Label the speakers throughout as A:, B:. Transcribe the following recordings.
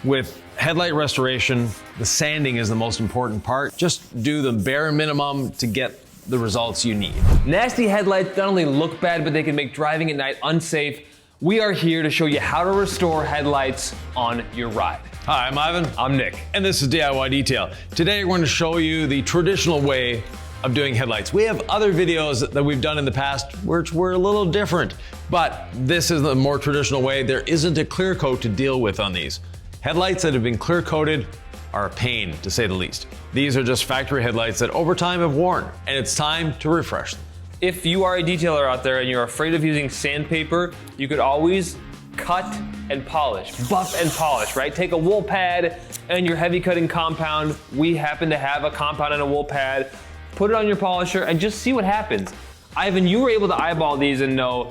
A: With headlight restoration, the sanding is the most important part. Just do the bare minimum to get the results you need.
B: Nasty headlights not only look bad, but they can make driving at night unsafe. We are here to show you how to restore headlights on your ride.
A: Hi, I'm Ivan.
B: I'm Nick.
A: And this is DIY Detail. Today we're going to show you the traditional way of doing headlights. We have other videos that we've done in the past which were a little different, but this is the more traditional way. There isn't a clear coat to deal with on these. Headlights that have been clear coated are a pain, to say the least. These are just factory headlights that over time have worn, and it's time to refresh them.
B: If you are a detailer out there and you're afraid of using sandpaper, you could always cut and polish, buff and polish, right? Take a wool pad and your heavy cutting compound. We happen to have a compound and a wool pad. Put it on your polisher and just see what happens. Ivan, you were able to eyeball these and know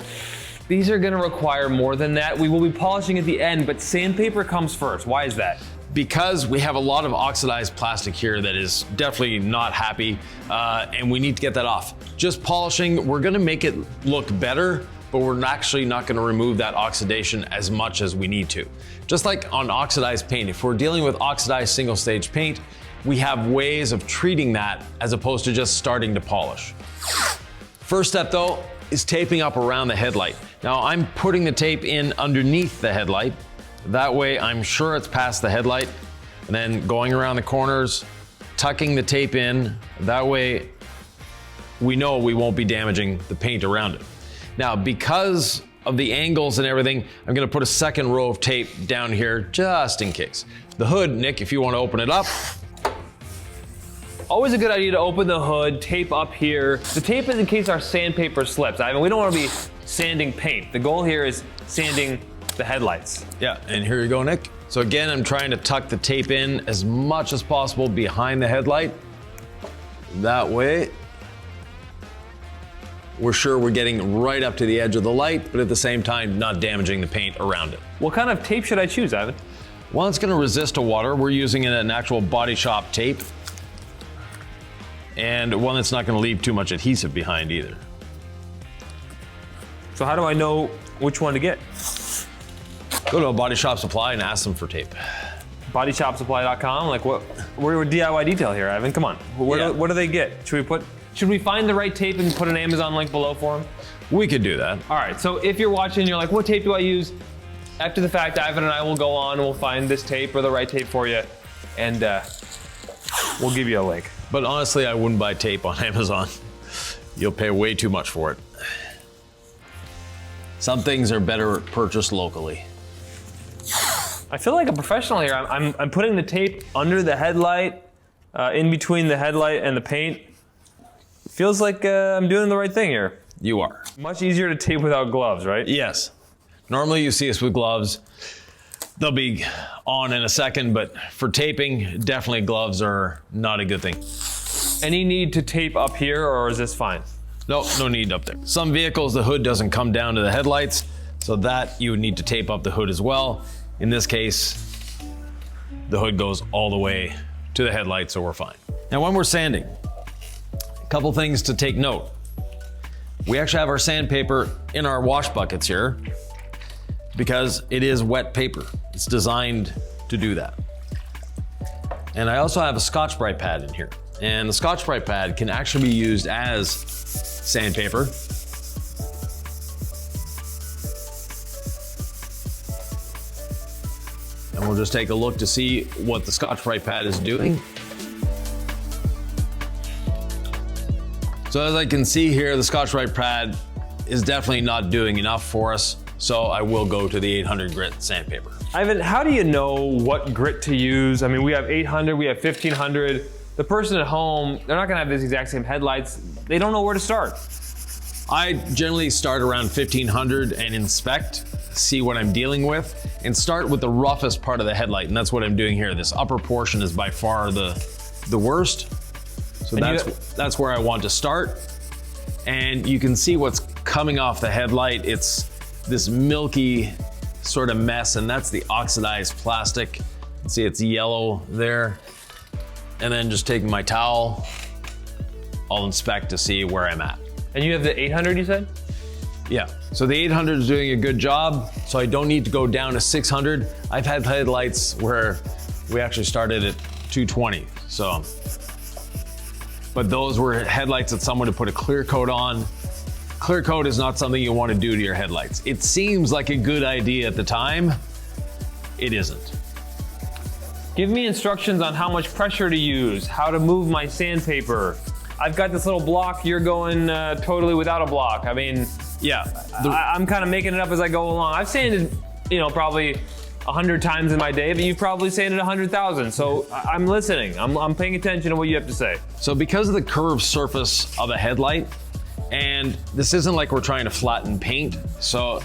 B: these are gonna require more than that. We will be polishing at the end, but sandpaper comes first. Why is that?
A: Because we have a lot of oxidized plastic here that is definitely not happy, and we need to get that off. Just polishing, we're gonna make it look better, but we're actually not gonna remove that oxidation as much as we need to. Just like on oxidized paint, if we're dealing with oxidized single stage paint, we have ways of treating that as opposed to just starting to polish. First step though, is taping up around the headlight. Now I'm putting the tape in underneath the headlight. That way I'm sure it's past the headlight, and then going around the corners, tucking the tape in. That way we know we won't be damaging the paint around it. Now, because of the angles and everything, I'm gonna put a second row of tape down here just in case. The hood, Nick, if you wanna open it up.
B: Always a good idea to open the hood, tape up here. The tape is in case our sandpaper slips. I mean, we don't want to be sanding paint. The goal here is sanding the headlights.
A: Yeah, and here you go, Nick. So again, I'm trying to tuck the tape in as much as possible behind the headlight. That way, we're sure we're getting right up to the edge of the light, but at the same time, not damaging the paint around it.
B: What kind of tape should I choose, Ivan?
A: Well, it's gonna resist to water. We're using an actual body shop tape, and one that's not gonna leave too much adhesive behind either.
B: So how do I know which one to get?
A: Go to a body shop supply and ask them for tape.
B: Bodyshopsupply.com, like what? We're DIY Detail here, Ivan, come on. What do they get? Should we find the right tape and put an Amazon link below for them?
A: We could do that.
B: All right, so if you're watching, you're like, what tape do I use? After the fact, Ivan and I will go on and we'll find this tape or the right tape for you, and we'll give you a link.
A: But honestly, I wouldn't buy tape on Amazon. You'll pay way too much for it. Some things are better purchased locally.
B: I feel like a professional here. I'm putting the tape under the headlight, in between the headlight and the paint. Feels like I'm doing the right thing here.
A: You are.
B: Much easier to tape without gloves, right?
A: Yes. Normally you see us with gloves. They'll be on in a second, but for taping, definitely gloves are not a good thing.
B: Any need to tape up here, or is this fine?
A: No, no need up there. Some vehicles, the hood doesn't come down to the headlights, so that you would need to tape up the hood as well. In this case, the hood goes all the way to the headlight, so we're fine. Now, when we're sanding, a couple things to take note. We actually have our sandpaper in our wash buckets here because it is wet paper. It's designed to do that. And I also have a Scotch-Brite pad in here. And the Scotch-Brite pad can actually be used as sandpaper. And we'll just take a look to see what the Scotch-Brite pad is doing. So as I can see here, the Scotch-Brite pad is definitely not doing enough for us. So I will go to the 800 grit sandpaper.
B: Ivan, how do you know what grit to use? I mean, we have 800, we have 1500. The person at home, they're not gonna have this exact same headlights. They don't know where to start.
A: I generally start around 1500 and inspect, see what I'm dealing with, and start with the roughest part of the headlight, and that's what I'm doing here. This upper portion is by far the worst. So that's where I want to start. And you can see what's coming off the headlight. It's this milky sort of mess, and that's the oxidized plastic. You can see it's yellow there. And then just taking my towel, I'll inspect to see where I'm at.
B: And you have the 800, you said?
A: Yeah, so the 800 is doing a good job, so I don't need to go down to 600. I've had headlights where we actually started at 220, so. But those were headlights that someone had put a clear coat on. Clear coat is not something you want to do to your headlights. It seems like a good idea at the time. It isn't.
B: Give me instructions on how much pressure to use, how to move my sandpaper. I've got this little block, you're going totally without a block. I mean,
A: yeah,
B: I'm kind of making it up as I go along. I've sanded, probably 100 times in my day, but you've probably sanded 100,000. So I'm listening. I'm paying attention to what you have to say.
A: So because of the curved surface of a headlight, and this isn't like we're trying to flatten paint, so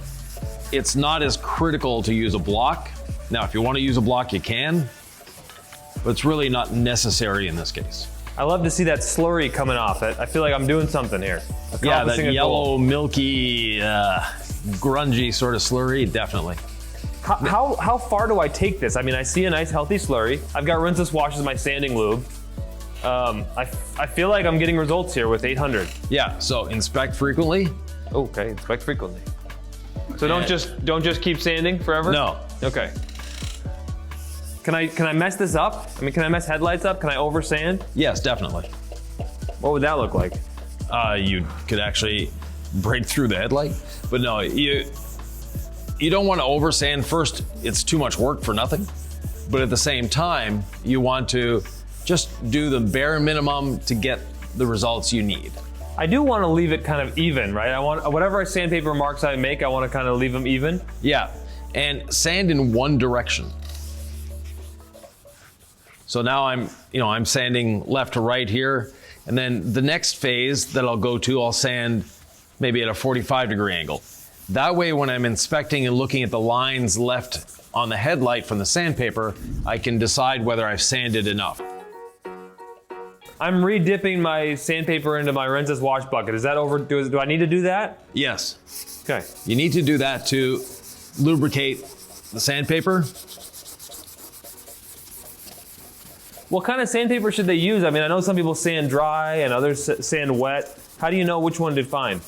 A: it's not as critical to use a block. Now, if you want to use a block, you can, but it's really not necessary in this case.
B: I love to see that slurry coming off it. I feel like I'm doing something here.
A: Yeah, that yellow, milky, grungy sort of slurry, definitely.
B: How far do I take this? I mean, I see a nice healthy slurry. I've got rinseless wash as my sanding lube. I feel like I'm getting results here with 800.
A: Yeah, so inspect frequently.
B: Okay, inspect frequently. So don't just keep sanding forever?
A: No.
B: Okay. Can I mess this up? I mean, can I mess headlights up? Can I over sand?
A: Yes, definitely.
B: What would that look like?
A: You could actually break through the headlight, but no, you don't want to over sand. First, it's too much work for nothing. But at the same time, you want to just do the bare minimum to get the results you need.
B: I do want to leave it kind of even, right? I want whatever sandpaper marks I make, I want to kind of leave them even.
A: Yeah, and sand in one direction. So now I'm sanding left to right here, and then the next phase that I'll go to, I'll sand maybe at a 45-degree angle. That way, when I'm inspecting and looking at the lines left on the headlight from the sandpaper, I can decide whether I've sanded enough.
B: I'm re-dipping my sandpaper into my rinseless wash bucket. Is that over? Do I need to do that?
A: Yes.
B: Okay.
A: You need to do that to lubricate the sandpaper.
B: What kind of sandpaper should they use? I mean, I know some people sand dry and others sand wet. How do you know which one to find?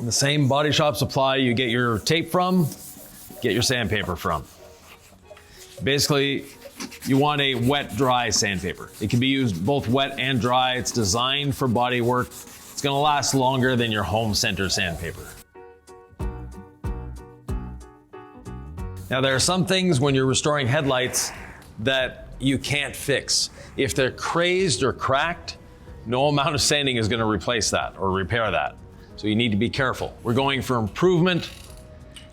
A: The same body shop supply you get your tape from, get your sandpaper from. Basically, you want a wet, dry sandpaper. It can be used both wet and dry. It's designed for body work. It's gonna last longer than your home center sandpaper. Now, there are some things when you're restoring headlights that you can't fix. If they're crazed or cracked, no amount of sanding is gonna replace that or repair that. So you need to be careful. We're going for improvement,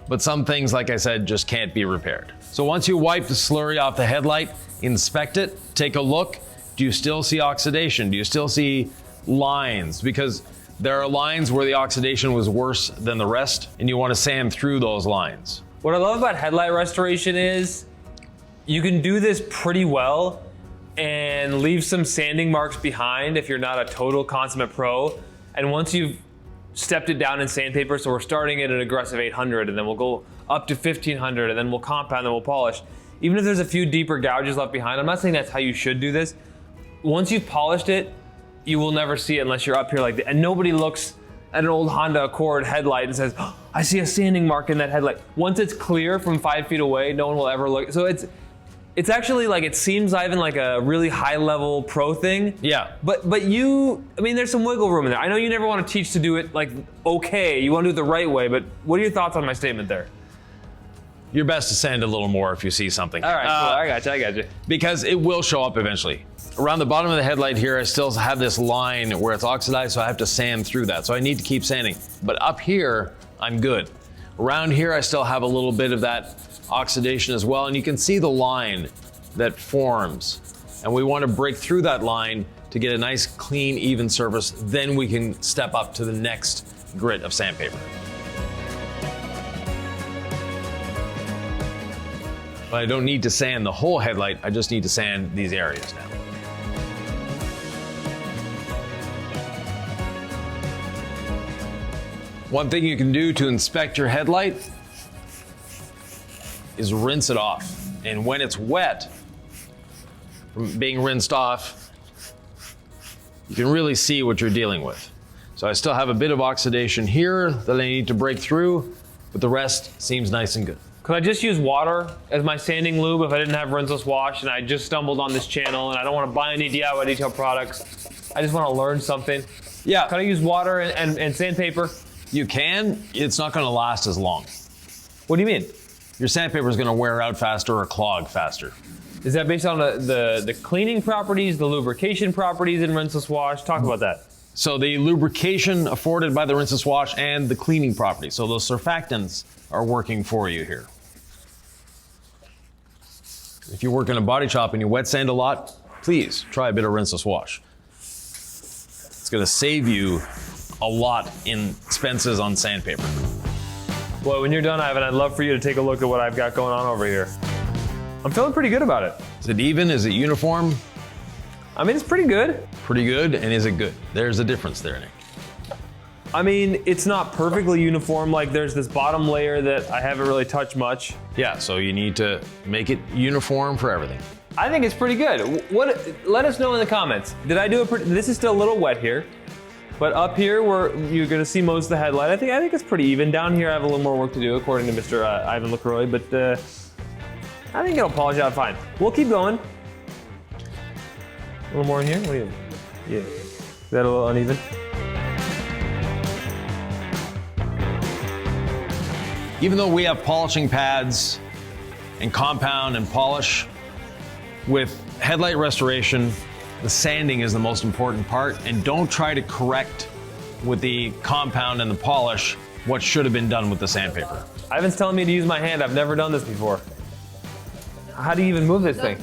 A: but some things, like I said, just can't be repaired. So once you wipe the slurry off the headlight, inspect it, take a look. Do you still see oxidation? Do you still see lines? Because there are lines where the oxidation was worse than the rest, and you want to sand through those lines.
B: What I love about headlight restoration is you can do this pretty well and leave some sanding marks behind if you're not a total consummate pro. And once you've stepped it down in sandpaper, so we're starting at an aggressive 800, and then we'll go up to 1500, and then we'll compound, then we'll polish. Even if there's a few deeper gouges left behind, I'm not saying that's how you should do this. Once you've polished it, you will never see it unless you're up here like that. And nobody looks at an old Honda Accord headlight and says, oh, I see a sanding mark in that headlight. Once it's clear from 5 feet away, no one will ever look. So it's actually like, it seems even like a really high level pro thing.
A: Yeah.
B: But you, I mean, there's some wiggle room in there. I know you never want to teach to do it like, okay, you want to do it the right way, but what are your thoughts on my statement there?
A: You're best to sand a little more if you see something.
B: All right, cool. I got you.
A: Because it will show up eventually. Around the bottom of the headlight here, I still have this line where it's oxidized, so I have to sand through that. So I need to keep sanding. But up here, I'm good. Around here, I still have a little bit of that oxidation as well, and you can see the line that forms. And we want to break through that line to get a nice, clean, even surface. Then we can step up to the next grit of sandpaper. But I don't need to sand the whole headlight, I just need to sand these areas now. One thing you can do to inspect your headlight is rinse it off. And when it's wet, from being rinsed off, you can really see what you're dealing with. So I still have a bit of oxidation here that I need to break through, but the rest seems nice and good.
B: Could I just use water as my sanding lube if I didn't have rinseless wash and I just stumbled on this channel and I don't want to buy any DIY detail products? I just want to learn something.
A: Yeah.
B: Can I use water and sandpaper?
A: You can. It's not going to last as long.
B: What do you mean?
A: Your sandpaper is going to wear out faster or clog faster.
B: Is that based on the cleaning properties, the lubrication properties in rinseless wash? Talk about that.
A: So the lubrication afforded by the rinseless wash and the cleaning properties. So those surfactants are working for you here. If you work in a body shop and you wet sand a lot, please try a bit of rinseless wash. It's going to save you a lot in expenses on sandpaper.
B: Well, when you're done, Ivan, I'd love for you to take a look at what I've got going on over here. I'm feeling pretty good about it.
A: Is it even? Is it uniform?
B: I mean, it's pretty good.
A: Pretty good, and is it good? There's a difference there, Nick.
B: I mean, it's not perfectly uniform. Like, there's this bottom layer that I haven't really touched much.
A: Yeah, so you need to make it uniform for everything.
B: I think it's pretty good. Let us know in the comments. Did I do this is still a little wet here, but up here where you're gonna see most of the headlight, I think it's pretty even. Down here I have a little more work to do according to Mr. Ivan LaCroix, but I think it'll polish out fine. We'll keep going. A little more in here? What do you? Yeah. Is that a little uneven?
A: Even though we have polishing pads and compound and polish, with headlight restoration, the sanding is the most important part, and don't try to correct with the compound and the polish what should have been done with the sandpaper.
B: Ivan's telling me to use my hand. I've never done this before. How do you even move this thing?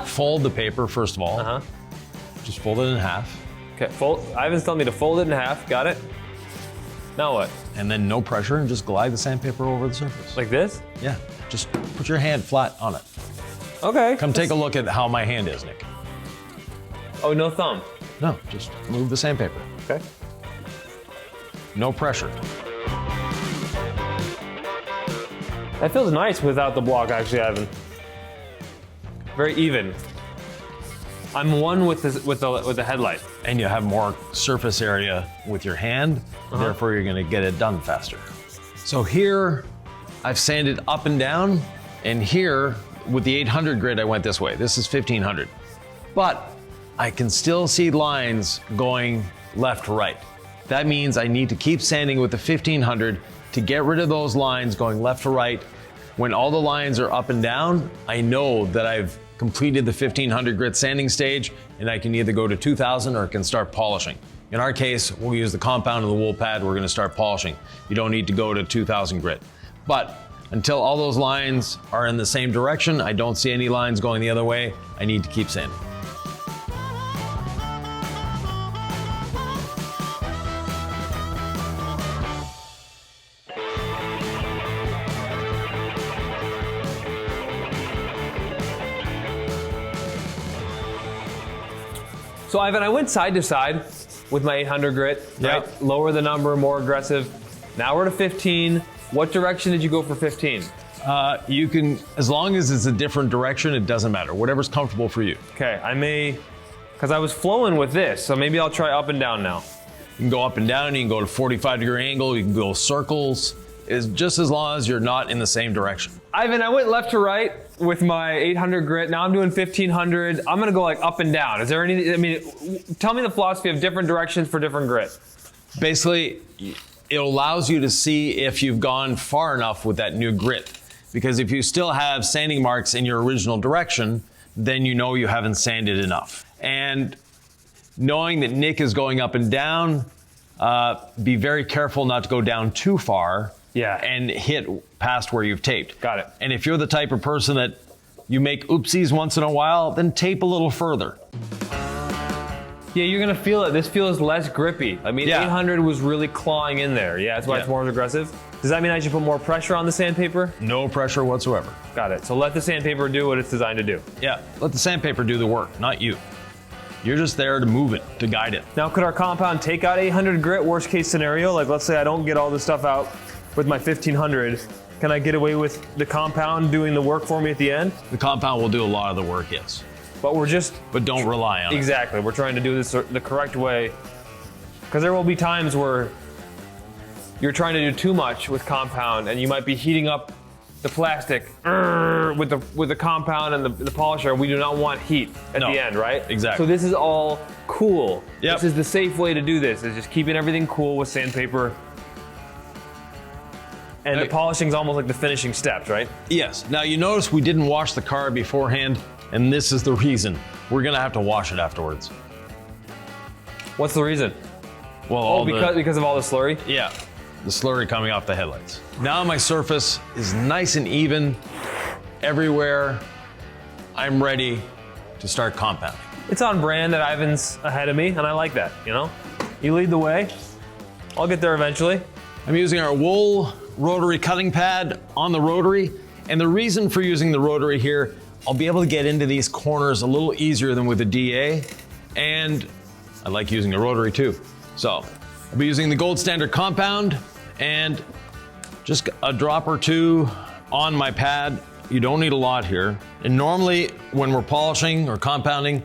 A: Fold the paper first of all.
B: Uh-huh.
A: Just fold it in half.
B: Okay, Ivan's telling me to fold it in half. Got it? Now what?
A: And then no pressure and just glide the sandpaper over the surface.
B: Like this?
A: Yeah, just put your hand flat on it.
B: Okay.
A: Come take a look at how my hand is, Nick.
B: Oh, no thumb.
A: No, just move the sandpaper.
B: Okay.
A: No pressure.
B: That feels nice without the block, actually, Ivan. Very even. I'm one with the headlight.
A: And you have more surface area with your hand, therefore you're gonna get it done faster. So here, I've sanded up and down, and here, with the 800 grit, I went this way. This is 1500. But I can still see lines going left to right. That means I need to keep sanding with the 1500 to get rid of those lines going left to right. When all the lines are up and down, I know that I've completed the 1500 grit sanding stage, and I can either go to 2000 or I can start polishing. In our case, we'll use the compound and the wool pad. We're gonna start polishing. You don't need to go to 2000 grit. But until all those lines are in the same direction, I don't see any lines going the other way, I need to keep sanding.
B: So Ivan, I went side to side with my 800 grit, right?
A: Yep.
B: Lower the number, more aggressive. Now we're to 15. What direction did you go for 15?
A: You can, as long as it's a different direction, it doesn't matter. Whatever's comfortable for you.
B: Okay, I may, because I was flowing with this, so maybe I'll try up and down now.
A: You can go up and down, you can go to 45-degree angle, you can go circles. It's just as long as you're not in the same direction.
B: Ivan, I went left to right with my 800 grit. Now I'm doing 1500. I'm gonna go like up and down. Is there any, I mean, tell me the philosophy of different directions for different grit.
A: Basically, it allows you to see if you've gone far enough with that new grit. Because if you still have sanding marks in your original direction, then you know you haven't sanded enough. And knowing that Nick is going up and down, be very careful not to go down too far.
B: Yeah.
A: And hit past where you've taped.
B: Got it.
A: And if you're the type of person that you make oopsies once in a while, then tape a little further.
B: Yeah, you're gonna feel it. This feels less grippy. I mean,
A: Yeah.
B: 800 was really clawing in there. Yeah, that's why it's more aggressive. Does that mean I should put more pressure on the sandpaper?
A: No pressure whatsoever.
B: Got it. So let the sandpaper do what it's designed to do.
A: Yeah, let the sandpaper do the work, not you. You're just there to move it, to guide it.
B: Now, could our compound take out 800 grit, worst case scenario? Like, let's say I don't get all this stuff out with my 1500. Can I get away with the compound doing the work for me at the end?
A: The compound will do a lot of the work, yes.
B: but
A: But don't rely on it.
B: exactly, we're trying to do this the correct way. Because there will be times where you're trying to do too much with compound and you might be heating up the plastic with the compound and the polisher. We do not want heat at the end, right?
A: Exactly.
B: So this is all cool.
A: Yep.
B: This is the safe way to do this, is just keeping everything cool with sandpaper. And the polishing is almost like the finishing steps, right?
A: Yes. Now you notice we didn't wash the car beforehand, and this is the reason. We're gonna have to wash it afterwards.
B: What's the reason?
A: Well,
B: because of all the slurry?
A: Yeah, the slurry coming off the headlights. Now my surface is nice and even everywhere. I'm ready to start compounding.
B: It's on brand that Ivan's ahead of me, and I like that, you know? You lead the way. I'll get there eventually.
A: I'm using our wool rotary cutting pad on the rotary, and the reason for using the rotary here, I'll be able to get into these corners a little easier than with the DA, and I like using the rotary too. So I'll be using the gold standard compound and just a drop or two on my pad. You don't need a lot here. And normally when we're polishing or compounding,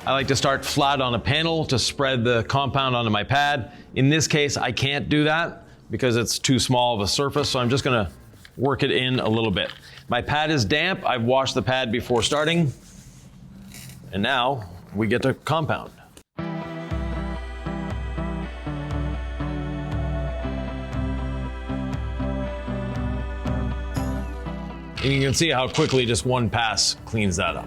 A: I like to start flat on a panel to spread the compound onto my pad. In this case, I can't do that because it's too small of a surface, so I'm just gonna work it in a little bit. My pad is damp. I've washed the pad before starting. And now we get to compound. And you can see how quickly just one pass cleans that up.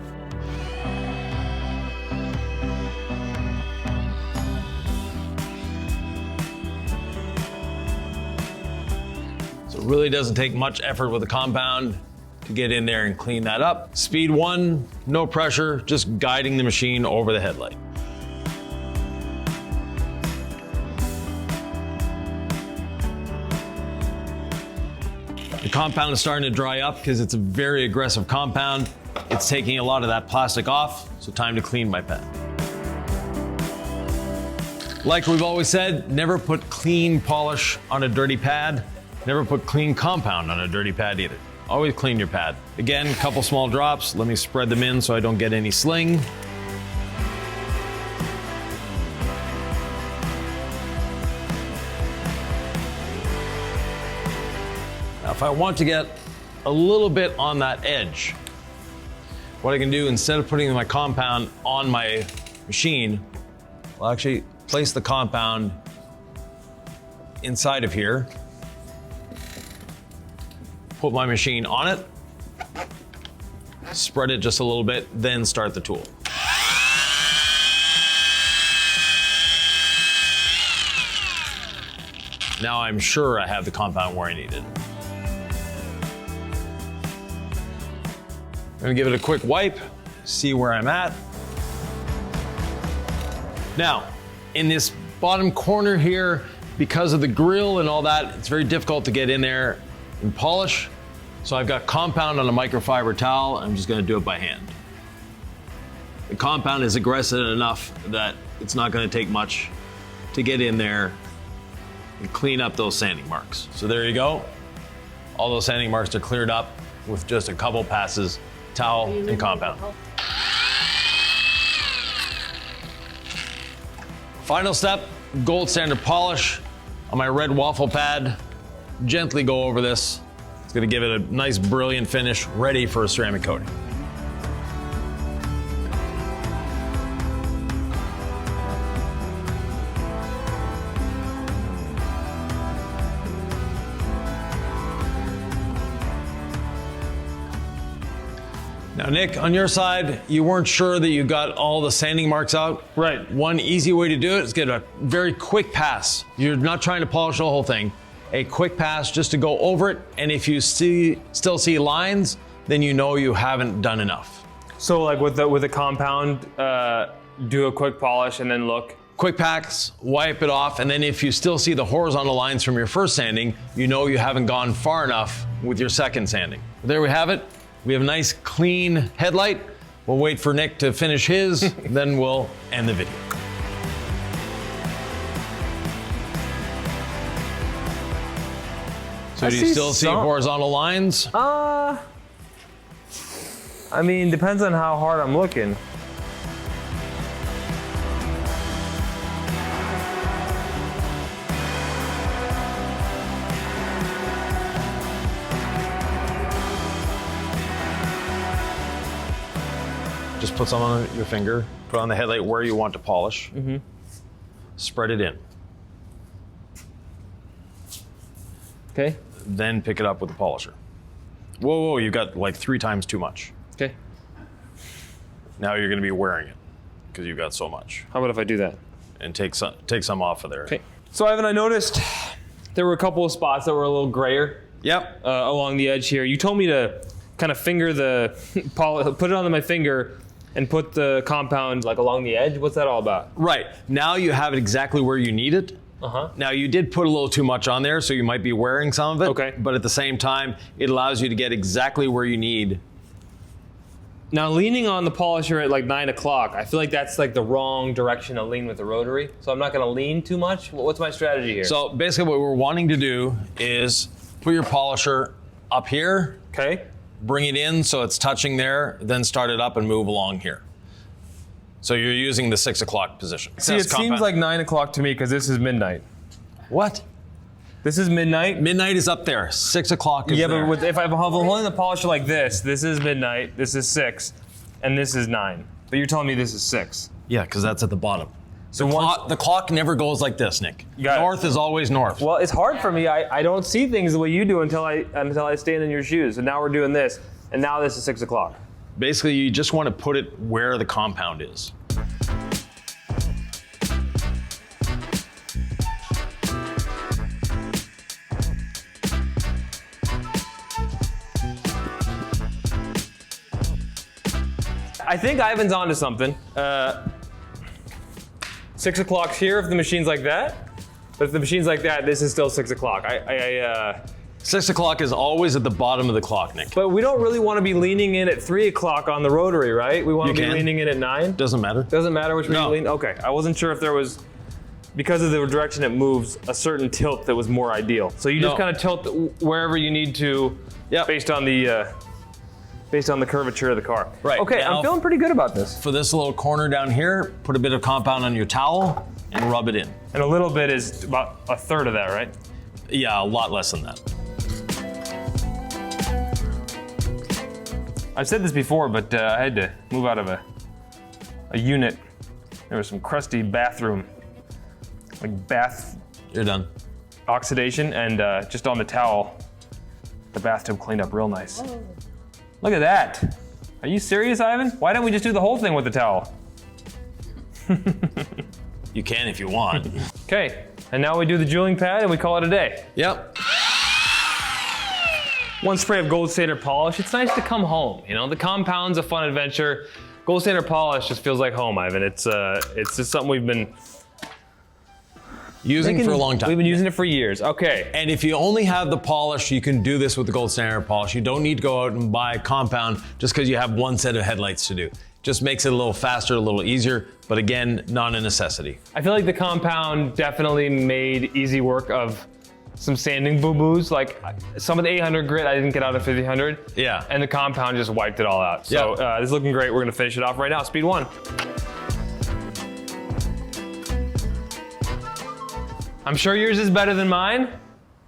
A: So it really doesn't take much effort with the compound to get in there and clean that up. Speed 1, no pressure, just guiding the machine over the headlight. The compound is starting to dry up because it's a very aggressive compound. It's taking a lot of that plastic off, so time to clean my pad. Like we've always said, never put clean polish on a dirty pad. Never put clean compound on a dirty pad either. Always clean your pad. Again, a couple small drops. Let me spread them in so I don't get any sling. Now, if I want to get a little bit on that edge, what I can do, instead of putting my compound on my machine, I'll actually place the compound inside of here, put my machine on it, spread it just a little bit, then start the tool. Now I'm sure I have the compound where I need it. I'm gonna give it a quick wipe, see where I'm at. Now, in this bottom corner here, because of the grill and all that, it's very difficult to get in there and polish. So I've got compound on a microfiber towel. I'm just gonna do it by hand. The compound is aggressive enough that it's not gonna take much to get in there and clean up those sanding marks. So there you go. All those sanding marks are cleared up with just a couple passes, towel and compound. Final step, gold standard polish on my red waffle pad. Gently go over this. It's gonna give it a nice, brilliant finish, ready for a ceramic coating. Now, Nick, on your side, you weren't sure that you got all the sanding marks out.
B: Right.
A: One easy way to do it is get a very quick pass. You're not trying to polish the whole thing. A quick pass just to go over it, and if you still see lines, then you know you haven't done enough.
B: So like with the compound, do a quick polish and then look.
A: Quick pass, wipe it off, and then if you still see the horizontal lines from your first sanding, you know you haven't gone far enough with your second sanding. There we have it. We have a nice clean headlight. We'll wait for Nick to finish his, then we'll end the video. So do you still see horizontal lines?
B: I mean, depends on how hard I'm looking.
A: Just put some on your finger, put on the headlight where you want to polish. Spread it in.
B: Okay.
A: Then pick it up with the polisher. Whoa, you got like 3 times too much.
B: Okay.
A: Now you're gonna be wearing it because you've got so much.
B: How about if I do that?
A: And take some off of there.
B: Okay. So Ivan, I noticed there were a couple of spots that were a little grayer.
A: Yep.
B: Along the edge here. You told me to kind of finger the put it on my finger and put the compound like along the edge. What's that all about?
A: Right. Now you have it exactly where you need it. Now you did put a little too much on there, so you might be wearing some of it.
B: Okay.
A: But at the same time, it allows you to get exactly where you need.
B: Now leaning on the polisher at like 9 o'clock, I feel like that's like the wrong direction to lean with the rotary. So I'm not gonna lean too much. What's my strategy here?
A: So basically what we're wanting to do is put your polisher up here.
B: Okay.
A: Bring it in so it's touching there, then start it up and move along here. So you're using the 6 o'clock position.
B: See, it seems like 9 o'clock to me because this is midnight.
A: What?
B: This is midnight.
A: Midnight is up there. 6 o'clock is there.
B: But if I'm holding the polisher like this is midnight, this is 6, and this is 9. But you're telling me this is 6.
A: Yeah, because that's at the bottom.
B: So
A: The clock never goes like this, Nick.
B: Got it.
A: North is always north.
B: Well, it's hard for me. I don't see things the way you do until I stand in your shoes. And now we're doing this, and now this is 6 o'clock.
A: Basically, you just want to put it where the compound is.
B: I think Ivan's onto something. 6 o'clock's here if the machine's like that. But if the machine's like that, this is still 6 o'clock.
A: 6 o'clock is always at the bottom of the clock, Nick.
B: But we don't really want to be leaning in at 3 o'clock on the rotary, right? We want to be leaning in at 9?
A: Doesn't matter.
B: Doesn't matter which way you lean? Okay, I wasn't sure if there was, because of the direction it moves, a certain tilt that was more ideal. So you just kind of tilt wherever you need to based on the curvature of the car.
A: Right.
B: Okay,
A: now,
B: I'm feeling pretty good about this.
A: For this little corner down here, put a bit of compound on your towel and rub it in.
B: And a little bit is about a third of that, right?
A: Yeah, a lot less than that.
B: I've said this before, but I had to move out of a unit. There was some crusty bathroom, like bath
A: You're done.
B: oxidation, and just on the towel, the bathtub cleaned up real nice. Look at that. Are you serious, Ivan? Why don't we just do the whole thing with the towel?
A: You can if you want.
B: Okay, and now we do the jeweling pad and we call it a day.
A: Yep.
B: One spray of gold standard polish. It's nice to come home. You know, the compound's a fun adventure. Gold standard polish just feels like home, Ivan. It's just something we've been
A: using for a long time.
B: We've been using it for years. Okay.
A: And if you only have the polish, you can do this with the gold standard polish. You don't need to go out and buy a compound just because you have one set of headlights to do. Just makes it a little faster, a little easier, but again, not a necessity.
B: I feel like the compound definitely made easy work of some sanding boo-boos. Like some of the 800 grit I didn't get out of 1500.
A: Yeah.
B: And the compound just wiped it all out. So this is looking great. We're gonna finish it off right now. Speed 1. I'm sure yours is better than mine,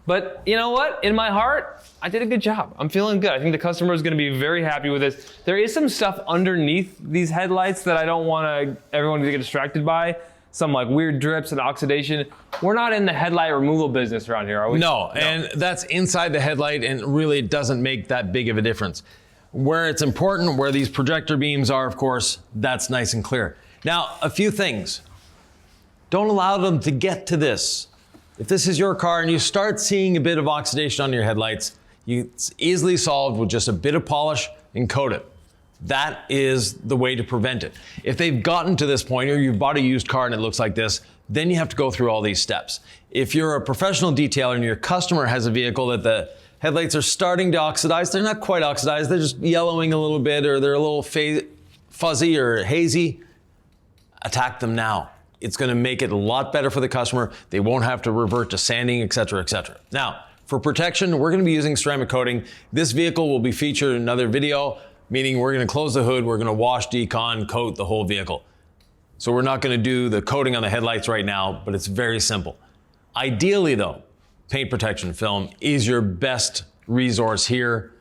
B: but you know what? In my heart, I did a good job. I'm feeling good. I think the customer is gonna be very happy with this. There is some stuff underneath these headlights that I don't want everyone to get distracted by. Some like weird drips and oxidation. We're not in the headlight removal business around here, are we?
A: No, and that's inside the headlight, and really it doesn't make that big of a difference. Where it's important, where these projector beams are, of course, that's nice and clear. Now, a few things. Don't allow them to get to this. If this is your car and you start seeing a bit of oxidation on your headlights, it's easily solved with just a bit of polish and coat it. That is the way to prevent it. If they've gotten to this point, or you've bought a used car and it looks like this, then you have to go through all these steps. If you're a professional detailer and your customer has a vehicle that the headlights are starting to oxidize, they're not quite oxidized, they're just yellowing a little bit, or they're a little fuzzy or hazy, attack them now. It's gonna make it a lot better for the customer. They won't have to revert to sanding, et cetera, et cetera. Now, for protection, we're gonna be using ceramic coating. This vehicle will be featured in another video, meaning we're gonna close the hood, we're gonna wash, decon, coat the whole vehicle. So we're not gonna do the coating on the headlights right now, but it's very simple. Ideally though, paint protection film is your best resource here.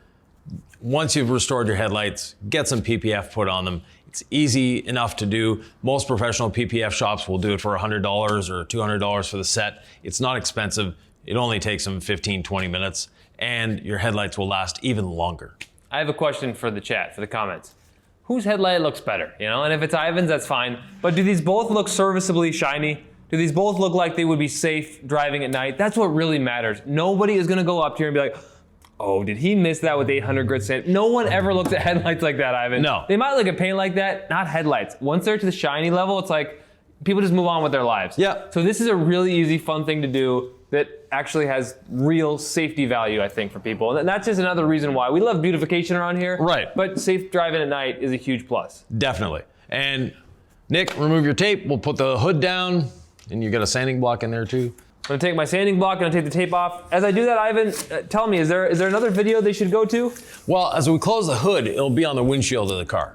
A: Once you've restored your headlights, get some PPF put on them. It's easy enough to do. Most professional PPF shops will do it for $100 or $200 for the set. It's not expensive. It only takes them 15, 20 minutes, and your headlights will last even longer.
B: I have a question for the chat, for the comments. Whose headlight looks better? You know, and if it's Ivan's, that's fine. But do these both look serviceably shiny? Do these both look like they would be safe driving at night? That's what really matters. Nobody is gonna go up to you and be like, oh, did he miss that with 800 grit sand? No one ever looks at headlights like that, Ivan.
A: No.
B: They might look at paint like that, not headlights. Once they're to the shiny level, it's like, people just move on with their lives.
A: Yeah.
B: So this is a really easy, fun thing to do that actually has real safety value, I think, for people. And that's just another reason why. We love beautification around here.
A: Right.
B: But safe driving at night is a huge plus.
A: Definitely. And Nick, remove your tape. We'll put the hood down, and you got a sanding block in there too.
B: I'm gonna take my sanding block, gonna take the tape off. As I do that, Ivan, tell me, is there another video they should go to?
A: Well, as we close the hood, it'll be on the windshield of the car.